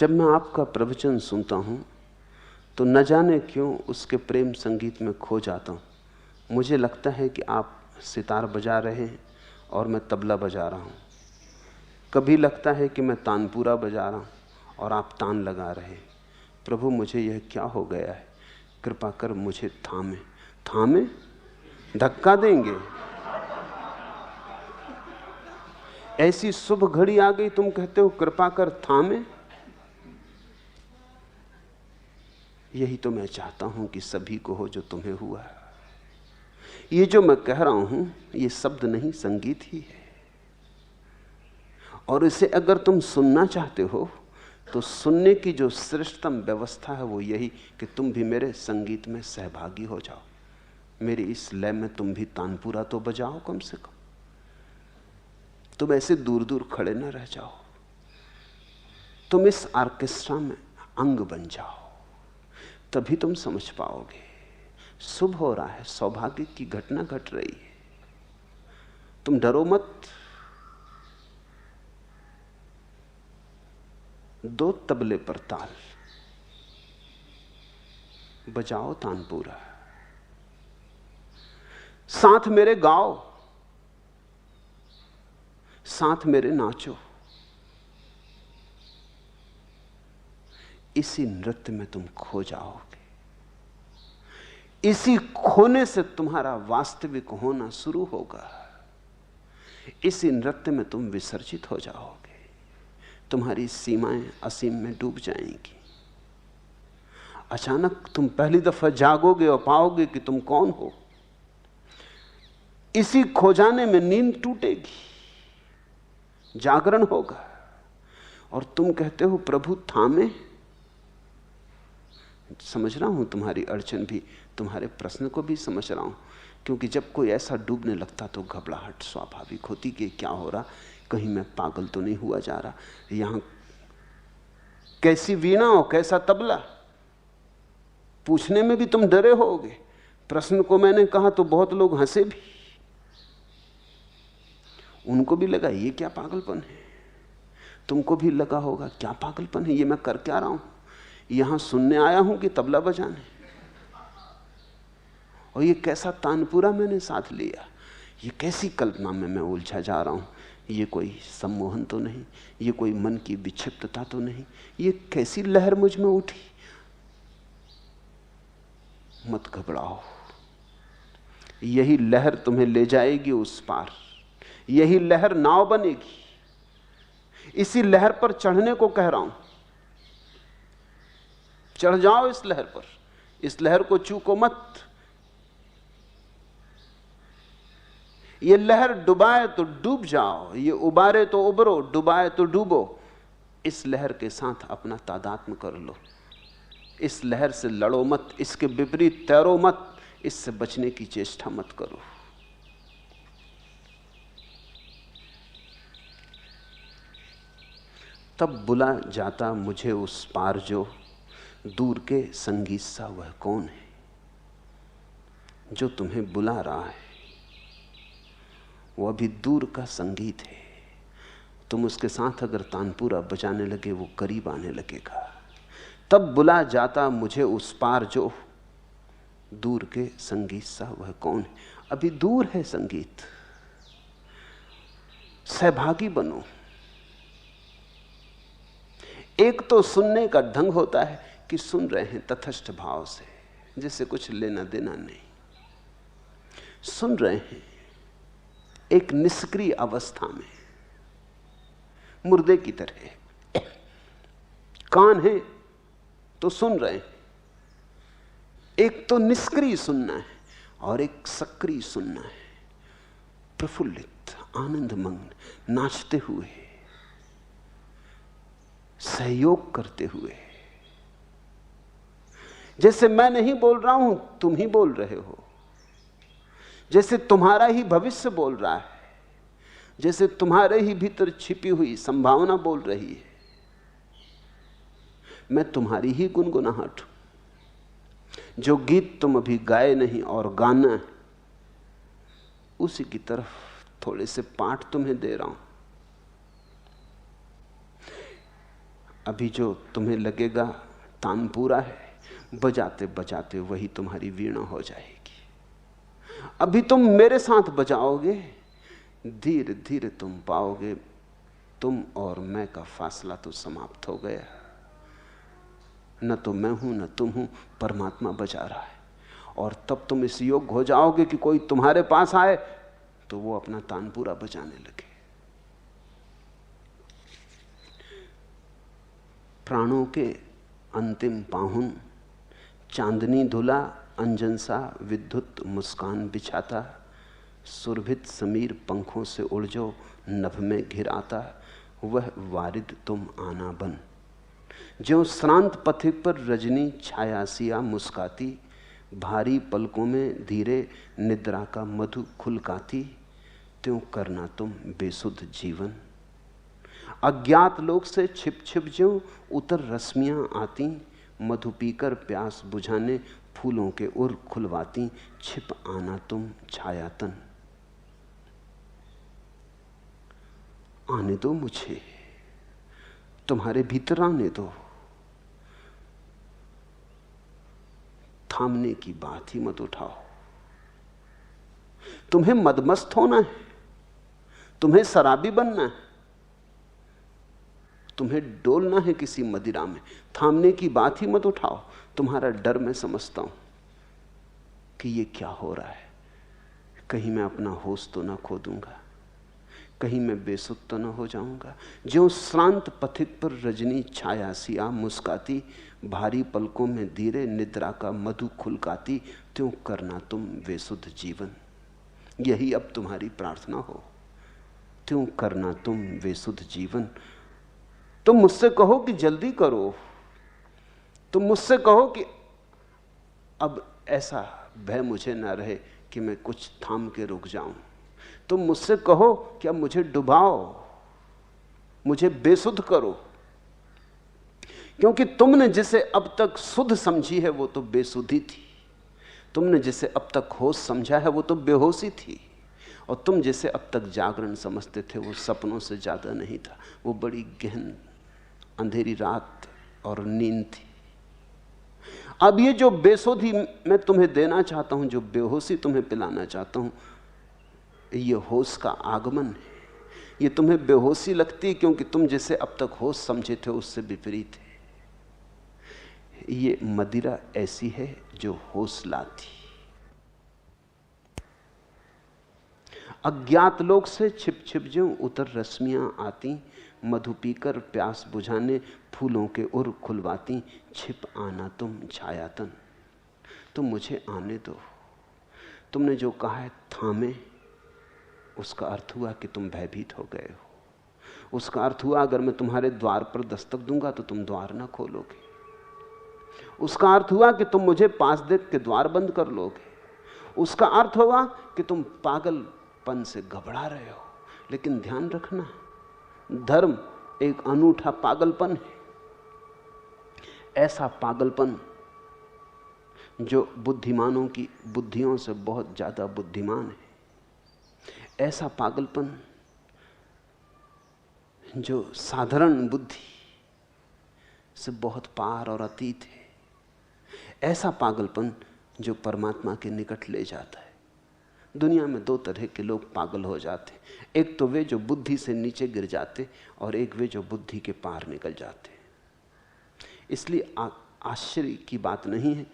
जब मैं आपका प्रवचन सुनता हूं तो न जाने क्यों उसके प्रेम संगीत में खो जाता हूं। मुझे लगता है कि आप सितार बजा रहे हैं और मैं तबला बजा रहा हूं। कभी लगता है कि मैं तानपूरा बजा रहा हूं और आप तान लगा रहे हैं। प्रभु, मुझे यह क्या हो गया है? कृपा कर मुझे थामे। थामे? धक्का देंगे? ऐसी शुभ घड़ी आ गई, तुम कहते हो कृपा कर थामे। यही तो मैं चाहता हूं कि सभी को हो जो तुम्हें हुआ है। ये जो मैं कह रहा हूं ये शब्द नहीं, संगीत ही है। और इसे अगर तुम सुनना चाहते हो तो सुनने की जो श्रेष्ठतम व्यवस्था है वो यही कि तुम भी मेरे संगीत में सहभागी हो जाओ। मेरी इस लय में तुम भी तानपूरा तो बजाओ कम से कम। तुम ऐसे दूर दूर खड़े न रह जाओ। तुम इस ऑर्केस्ट्रा में अंग बन जाओ, तभी तुम समझ पाओगे। शुभ हो रहा है, सौभाग्य की घटना घट रही है। तुम डरो मत। दो तबले पर ताल, बजाओ तानपूरा, साथ मेरे गाओ, साथ मेरे नाचो। इसी नृत्य में तुम खो जाओगे। इसी खोने से तुम्हारा वास्तविक होना शुरू होगा। इसी नृत्य में तुम विसर्जित हो जाओगे। तुम्हारी सीमाएं असीम में डूब जाएंगी। अचानक तुम पहली दफा जागोगे और पाओगे कि तुम कौन हो। इसी खो जाने में नींद टूटेगी, जागरण होगा और तुम कहते हो प्रभु थामे। समझ रहा हूं तुम्हारी अड़चन भी, तुम्हारे प्रश्न को भी समझ रहा हूं, क्योंकि जब कोई ऐसा डूबने लगता तो घबराहट स्वाभाविक होती कि क्या हो रहा, कहीं मैं पागल तो नहीं हुआ जा रहा। यहां कैसी वीणा और कैसा तबला, पूछने में भी तुम डरे होगे। प्रश्न को मैंने कहा तो बहुत लोग हंसे भी, उनको भी लगा ये क्या पागलपन है। तुमको भी लगा होगा क्या पागलपन है, ये मैं कर क्या रहा हूं। यहां सुनने आया हूं कि तबला बजाने, और ये कैसा तानपूरा मैंने साथ लिया। ये कैसी कल्पना में मैं उलझा जा रहा हूं। ये कोई सम्मोहन तो नहीं, ये कोई मन की विक्षिप्तता तो नहीं, ये कैसी लहर मुझ में उठी। मत घबराओ, यही लहर तुम्हें ले जाएगी उस पार। यही लहर नाव बनेगी। इसी लहर पर चढ़ने को कह रहा हूं। चढ़ जाओ इस लहर पर, इस लहर को चूको मत। ये लहर डुबाए तो डूब जाओ, ये उबारे तो उबरो, डुबाए तो डूबो। इस लहर के साथ अपना तादात्म्य कर लो। इस लहर से लड़ो मत, इसके विपरीत तैरो मत, इससे बचने की चेष्टा मत करो। तब बुला जाता मुझे उस पार जो दूर के संगीत सा वह कौन है। जो तुम्हें बुला रहा है वो अभी दूर का संगीत है। तुम उसके साथ अगर तानपूरा बजाने लगे वो करीब आने लगेगा। तब बुला जाता मुझे उस पार जो दूर के संगीत सा वह कौन है। अभी दूर है संगीत, सहभागी बनो। एक तो सुनने का ढंग होता है कि सुन रहे हैं तटस्थ भाव से, जिससे कुछ लेना देना नहीं। सुन रहे हैं एक निष्क्रिय अवस्था में, मुर्दे की तरह। कान है तो सुन रहे हैं। एक तो निष्क्रिय सुनना है और एक सक्रिय सुनना है, प्रफुल्लित, आनंदमग्न, नाचते हुए, सहयोग करते हुए। जैसे मैं नहीं बोल रहा हूं, तुम ही बोल रहे हो। जैसे तुम्हारा ही भविष्य बोल रहा है, जैसे तुम्हारे ही भीतर छिपी हुई संभावना बोल रही है। मैं तुम्हारी ही गुनगुनाहट हूं। जो गीत तुम अभी गाए नहीं और गाना है, उसी की तरफ थोड़े से पाठ तुम्हें दे रहा हूं। अभी जो तुम्हें लगेगा तानपूरा है, बजाते बजाते वही तुम्हारी वीणा हो जाएगी। अभी तुम मेरे साथ बजाओगे, धीरे धीरे तुम पाओगे तुम और मैं का फासला तो समाप्त हो गया। न तो मैं हूं न तुम हूं, परमात्मा बजा रहा है। और तब तुम इस योग्य हो जाओगे कि कोई तुम्हारे पास आए तो वो अपना तानपूरा बजाने लगे। प्राणों के अंतिम पाहुन, चांदनी धुला अंजन सा विद्युत मुस्कान बिछाता, सुरभित समीर पंखों से उड़ जो नभ में घिर आता, वह वारिद तुम आना बन। ज्यों श्रांत पथिक पर रजनी छायासिया मुस्काती, भारी पलकों में धीरे निद्रा का मधु खुलकाती, त्यों करना तुम बेसुध जीवन। अज्ञात लोक से छिप छिप ज्यों उतर रश्मियां आती, मधु पीकर प्यास बुझाने फूलों के उर खुलवाती, छिप आना तुम छायातन। आने दो मुझे, तुम्हारे भीतर आने दो। थामने की बात ही मत उठाओ। तुम्हें मदमस्त होना है, तुम्हें शराबी बनना है, तुम्हें डोलना है किसी मदिरा में। थामने की बात ही मत उठाओ। तुम्हारा डर मैं समझता हूं कि ये क्या हो रहा है, कहीं मैं अपना होश तो ना खो दूंगा, कहीं मैं बेसुध तो ना हो जाऊंगा। ज्यों श्रांत पथिक पर रजनी छाया सिया मुस्काती, भारी पलकों में धीरे निद्रा का मधु खुलकाती, त्यों करना तुम बेसुध जीवन। यही अब तुम्हारी प्रार्थना हो, त्यों करना तुम बेसुध जीवन। तुम मुझसे कहो कि जल्दी करो, तुम मुझसे कहो कि अब ऐसा भय मुझे ना रहे कि मैं कुछ थाम के रुक जाऊं। तुम मुझसे कहो कि अब मुझे डुबाओ, मुझे बेसुध करो, क्योंकि तुमने जिसे अब तक शुद्ध समझी है वो तो बेसुधी थी, तुमने जिसे अब तक होश समझा है वो तो बेहोशी थी, और तुम जिसे अब तक जागरण समझते थे वो सपनों से ज्यादा नहीं था, वो बड़ी गहन अंधेरी रात और नींद थी। अब ये जो बेसुधी मैं तुम्हें देना चाहता हूं, जो बेहोशी तुम्हें पिलाना चाहता हूं, ये होश का आगमन है। ये तुम्हें बेहोशी लगती है क्योंकि तुम जिसे अब तक होश समझे थे उससे विपरीत है। ये मदिरा ऐसी है जो होश लाती। अज्ञात लोक से छिप छिप ज्यों उतर रश्मियां आती, मधु पीकर प्यास बुझाने फूलों के उर खुलवाती, छिप आना तुम छायातन। तुम मुझे आने दो। तुमने जो कहा है थामे, उसका अर्थ हुआ कि तुम भयभीत हो गए हो। उसका अर्थ हुआ अगर मैं तुम्हारे द्वार पर दस्तक दूंगा तो तुम द्वार ना खोलोगे। उसका अर्थ हुआ कि तुम मुझे पास देख के द्वार बंद कर लोगे। उसका अर्थ हुआ कि तुम पागलपन से घबरा रहे हो। लेकिन ध्यान रखना, धर्म एक अनूठा पागलपन है, ऐसा पागलपन जो बुद्धिमानों की बुद्धियों से बहुत ज्यादा बुद्धिमान है, ऐसा पागलपन जो साधारण बुद्धि से बहुत पार और अतीत है, ऐसा पागलपन जो परमात्मा के निकट ले जाता है। दुनिया में दो तरह के लोग पागल हो जाते, एक तो वे जो बुद्धि से नीचे गिर जाते और एक वे जो बुद्धि के पार निकल जाते। इसलिए आश्चर्य की बात नहीं है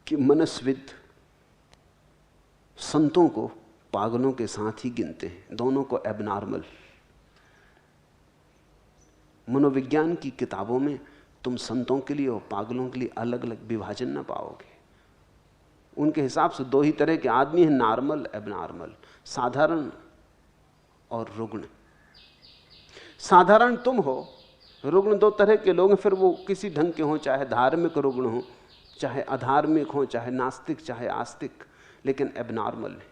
कि मनस्विद संतों को पागलों के साथ ही गिनते हैं, दोनों को एबनॉर्मल। मनोविज्ञान की किताबों में तुम संतों के लिए और पागलों के लिए अलग अलग विभाजन ना पाओगे। उनके हिसाब से दो ही तरह के आदमी हैं, नॉर्मल, एबनॉर्मल, साधारण और रुग्ण। साधारण तुम हो, रुग्ण दो तरह के लोग हैं, फिर वो किसी ढंग के हों, चाहे धार्मिक रुग्ण हो, चाहे अधार्मिक हो, चाहे नास्तिक, चाहे आस्तिक, लेकिन एबनॉर्मल है।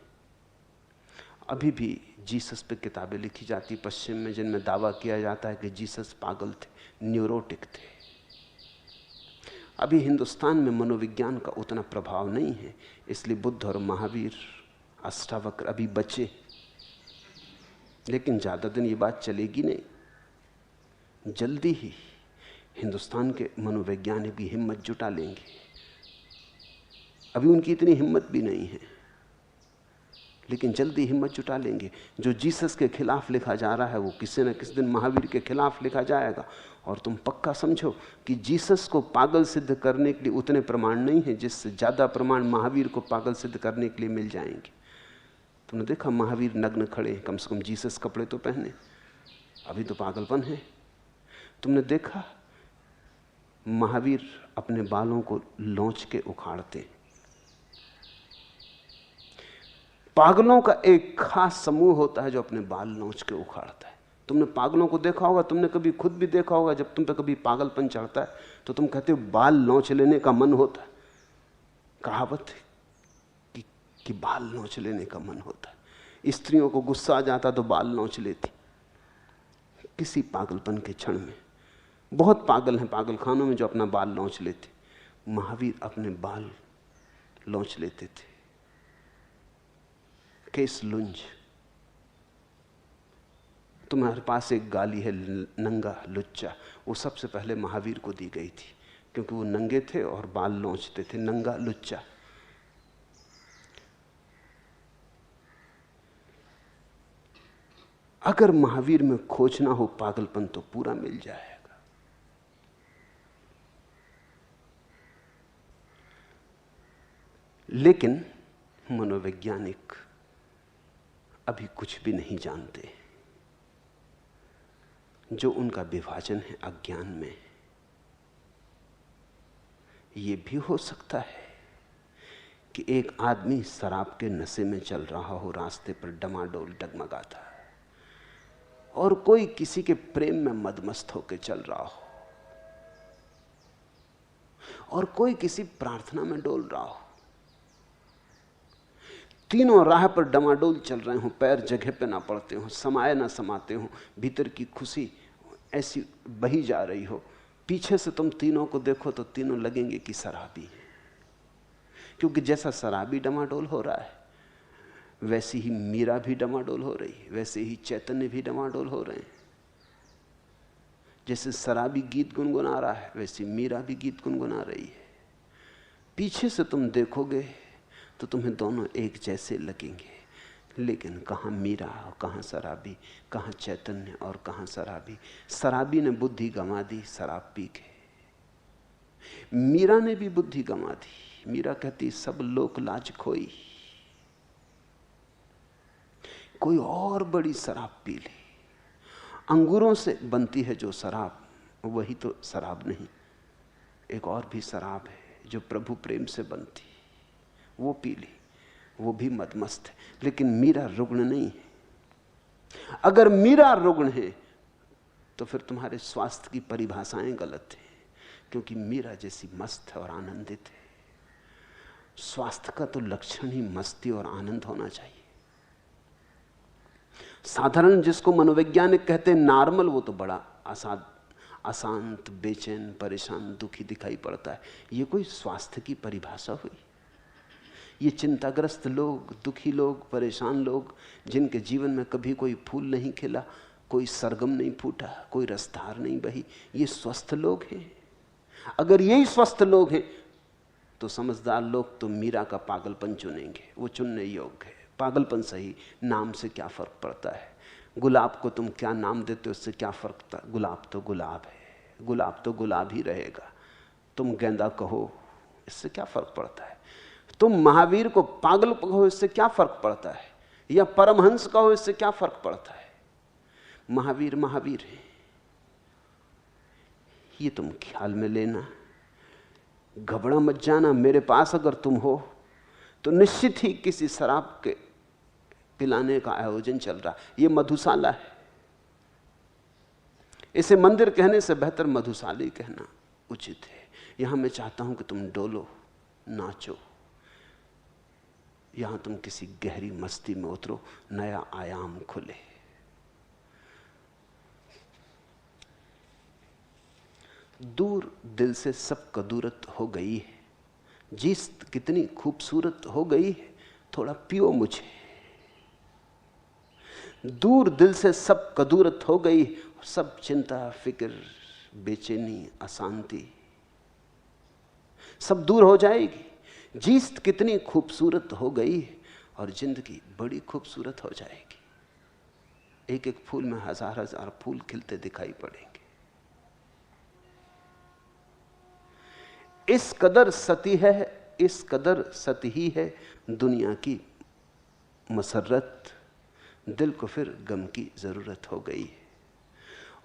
अभी भी जीसस पे किताबें लिखी जाती पश्चिम में जिनमें दावा किया जाता है कि जीसस पागल थे, न्यूरोटिक थे। अभी हिंदुस्तान में मनोविज्ञान का उतना प्रभाव नहीं है, इसलिए बुद्ध और महावीर, अष्टावक्र अभी बचे। लेकिन ज्यादा दिन ये बात चलेगी नहीं, जल्दी ही हिंदुस्तान के मनोवैज्ञानिक भी हिम्मत जुटा लेंगे, अभी उनकी इतनी हिम्मत भी नहीं है, लेकिन जल्दी हिम्मत जुटा लेंगे। जो जीसस के खिलाफ लिखा जा रहा है वो किसी न किसी दिन महावीर के खिलाफ लिखा जाएगा। और तुम पक्का समझो कि जीसस को पागल सिद्ध करने के लिए उतने प्रमाण नहीं है जिससे ज्यादा प्रमाण महावीर को पागल सिद्ध करने के लिए मिल जाएंगे। तुमने देखा महावीर नग्न खड़े, कम से कम जीसस कपड़े तो पहने, अभी तो पागलपन है। तुमने देखा महावीर अपने बालों को लौंच के उखाड़ते। पागलों का एक खास समूह होता है जो अपने बाल नोच के उखाड़ता है। तुमने पागलों को देखा होगा, तुमने कभी खुद भी देखा होगा, जब तुम पे कभी पागलपन चढ़ता है तो तुम कहते हो बाल नोच लेने का मन होता है। कहावत है कि बाल नोच लेने का मन होता है। स्त्रियों को गुस्सा आ जाता तो बाल नोच लेती किसी पागलपन के क्षण में। बहुत पागल हैं पागलखानों में जो अपना बाल नोच लेते। महावीर अपने बाल नोच लेते थे। केस लुंज। तुम्हारे पास एक गाली है नंगा लुच्चा, वो सबसे पहले महावीर को दी गई थी क्योंकि वो नंगे थे और बाल नोचते थे। नंगा लुच्चा। अगर महावीर में खोजना हो पागलपन तो पूरा मिल जाएगा। लेकिन मनोवैज्ञानिक अभी कुछ भी नहीं जानते। जो उनका विभाजन है अज्ञान में। यह भी हो सकता है कि एक आदमी शराब के नशे में चल रहा हो, रास्ते पर डमाडोल डगमगाता है, और कोई किसी के प्रेम में मदमस्त होकर चल रहा हो, और कोई किसी प्रार्थना में डोल रहा हो। तीनों राह पर डमाडोल चल रहे हो, पैर जगह पे ना पड़ते हो, समाये ना समाते हो, भीतर की खुशी ऐसी बही जा रही हो। पीछे से तुम तीनों को देखो तो तीनों लगेंगे कि शराबी हैं, क्योंकि जैसा शराबी डमाडोल हो रहा है वैसी ही मीरा भी डमाडोल हो रही है, वैसे ही चैतन्य भी डमाडोल हो रहे हैं। जैसे शराबी गीत गुनगुना रहा है वैसी मीरा भी गीत गुनगुना रही है। पीछे से तुम देखोगे तो तुम्हें दोनों एक जैसे लगेंगे, लेकिन कहाँ मीरा और कहाँ शराबी, कहाँ चैतन्य और कहाँ शराबी। शराबी ने बुद्धि गंवा दी शराब पी के, मीरा ने भी बुद्धि गंवा दी। मीरा कहती सब लोक लाज खोई, कोई और बड़ी शराब पी ली। अंगूरों से बनती है जो शराब, वही तो शराब नहीं, एक और भी शराब है जो प्रभु प्रेम से बनती, वो पी ली, वो भी मदमस्त है। लेकिन मीरा रुग्ण नहीं है। अगर मीरा रुग्ण है तो फिर तुम्हारे स्वास्थ्य की परिभाषाएं गलत हैं, क्योंकि मीरा जैसी मस्त है और आनंदित है। स्वास्थ्य का तो लक्षण ही मस्ती और आनंद होना चाहिए। साधारण जिसको मनोवैज्ञानिक कहते हैं नॉर्मल, वो तो बड़ा अशांत, बेचैन, परेशान, दुखी दिखाई पड़ता है। ये कोई स्वास्थ्य की परिभाषा हुई? ये चिंताग्रस्त लोग, दुखी लोग, परेशान लोग, जिनके जीवन में कभी कोई फूल नहीं खिला, कोई सरगम नहीं फूटा, कोई रसधार नहीं बही, ये स्वस्थ लोग हैं? अगर यही स्वस्थ लोग हैं तो समझदार लोग तो मीरा का पागलपन चुनेंगे। वो चुनने योग्य है। पागलपन सही, नाम से क्या फर्क पड़ता है? गुलाब को तुम क्या नाम देते हो उससे क्या फर्क पड़ता? गुलाब तो गुलाब है, गुलाब तो गुलाब ही रहेगा। तुम गेंदा कहो, इससे क्या फर्क पड़ता है? तुम महावीर को पागल कहो, इससे क्या फर्क पड़ता है? या परमहंस कहो, इससे क्या फर्क पड़ता है? महावीर महावीर है, ये तुम ख्याल में लेना। घबरा मत जाना। मेरे पास अगर तुम हो तो निश्चित ही किसी शराब के पिलाने का आयोजन चल रहा। ये मधुशाला है। इसे मंदिर कहने से बेहतर मधुशाली कहना उचित है। यहां मैं चाहता हूं कि तुम डोलो, नाचो। यहां तुम किसी गहरी मस्ती में उतरो, नया आयाम खुले। दूर दिल से सब कदूरत हो गई है, जीस्त कितनी खूबसूरत हो गई है, थोड़ा पियो मुझे। दूर दिल से सब कदूरत हो गई, सब चिंता फिक्र बेचैनी, अशांति सब दूर हो जाएगी। जीत कितनी खूबसूरत हो गई और जिंदगी बड़ी खूबसूरत हो जाएगी। एक एक फूल में हजार हजार फूल खिलते दिखाई पड़ेंगे। इस कदर सती है, इस कदर सती ही है दुनिया की मसरत, दिल को फिर गम की जरूरत हो गई है।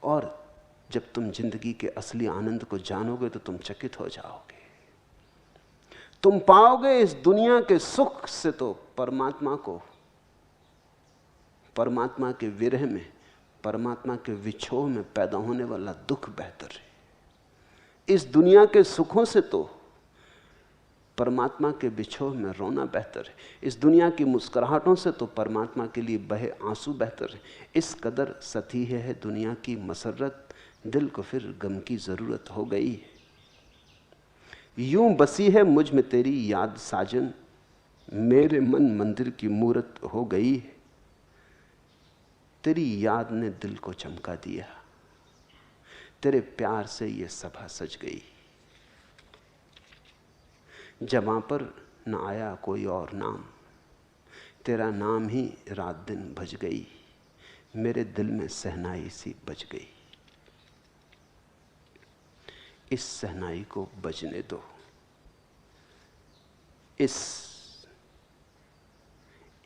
और जब तुम जिंदगी के असली आनंद को जानोगे तो तुम चकित हो जाओगे। तुम पाओगे इस दुनिया के सुख से तो परमात्मा को, परमात्मा के विरह में, परमात्मा के विछोह में पैदा होने वाला दुख बेहतर है। इस दुनिया के सुखों से तो परमात्मा के बिछोह में रोना बेहतर है। इस दुनिया की मुस्कुराहटों से तो परमात्मा के लिए बहे आंसू बेहतर है। इस कदर सती है दुनिया की मसरत, दिल को फिर गम की जरूरत हो गई है। यूं बसी है मुझ में तेरी याद साजन, मेरे मन मंदिर की मूरत हो गई है। तेरी याद ने दिल को चमका दिया, तेरे प्यार से ये सभा सज गई। जवां पर न आया कोई और नाम, तेरा नाम ही रात दिन भज गई। मेरे दिल में सहनाई सी बज गई। इस सहनाई को बजने दो, इस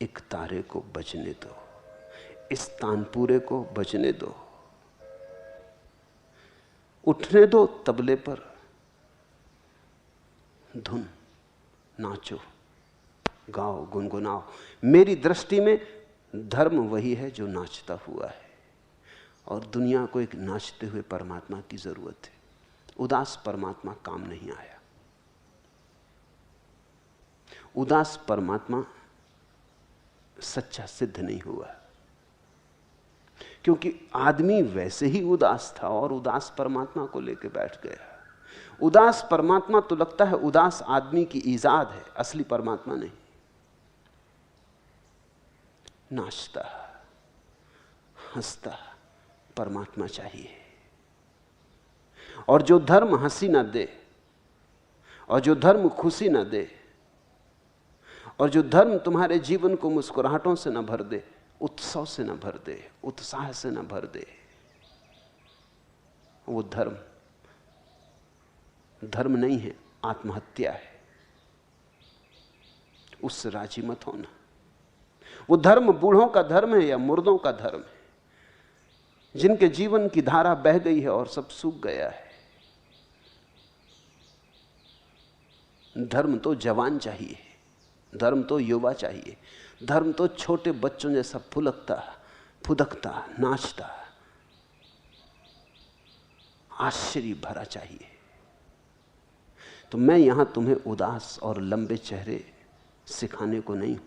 एक तारे को बजने दो, इस तानपूरे को बजने दो। उठने दो तबले पर धुन, नाचो, गाओ, गुनगुनाओ। मेरी दृष्टि में धर्म वही है जो नाचता हुआ है, और दुनिया को एक नाचते हुए परमात्मा की जरूरत है। उदास परमात्मा काम नहीं आया। उदास परमात्मा सच्चा सिद्ध नहीं हुआ, क्योंकि आदमी वैसे ही उदास था और उदास परमात्मा को लेकर बैठ गया। उदास परमात्मा तो लगता है उदास आदमी की ईजाद है, असली परमात्मा नहीं। नाचता, हंसता परमात्मा चाहिए। और जो धर्म हंसी ना दे, और जो धर्म खुशी ना दे, और जो धर्म तुम्हारे जीवन को मुस्कुराहटों से ना भर दे, उत्सव से ना भर दे, उत्साह से ना भर दे, वो धर्म धर्म नहीं है, आत्महत्या है। उससे राजी मत होना। वो धर्म बूढ़ों का धर्म है या मुर्दों का धर्म है, जिनके जीवन की धारा बह गई है और सब सूख गया है। धर्म तो जवान चाहिए, धर्म तो युवा चाहिए, धर्म तो छोटे बच्चों जैसा फुलकता, फुदकता, नाचता, आश्चर्य भरा चाहिए। तो मैं यहां तुम्हें उदास और लंबे चेहरे सिखाने को नहीं हूं,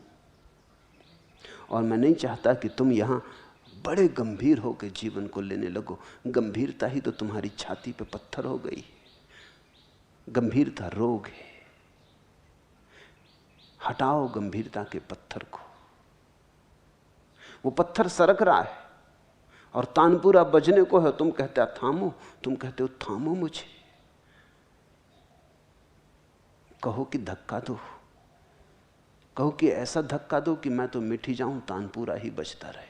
और मैं नहीं चाहता कि तुम यहां बड़े गंभीर होकर जीवन को लेने लगो। गंभीरता ही तो तुम्हारी छाती पे पत्थर हो गई। गंभीरता रोग है। हटाओ गंभीरता के पत्थर को। वो पत्थर सरक रहा है और तानपुरा बजने को है, तुम कहते हो थामो, तुम कहते हो थामो मुझे। कहो कि धक्का दो, कहो कि ऐसा धक्का दो कि मैं तो मिट ही जाऊं, तानपुरा ही बजता रहे।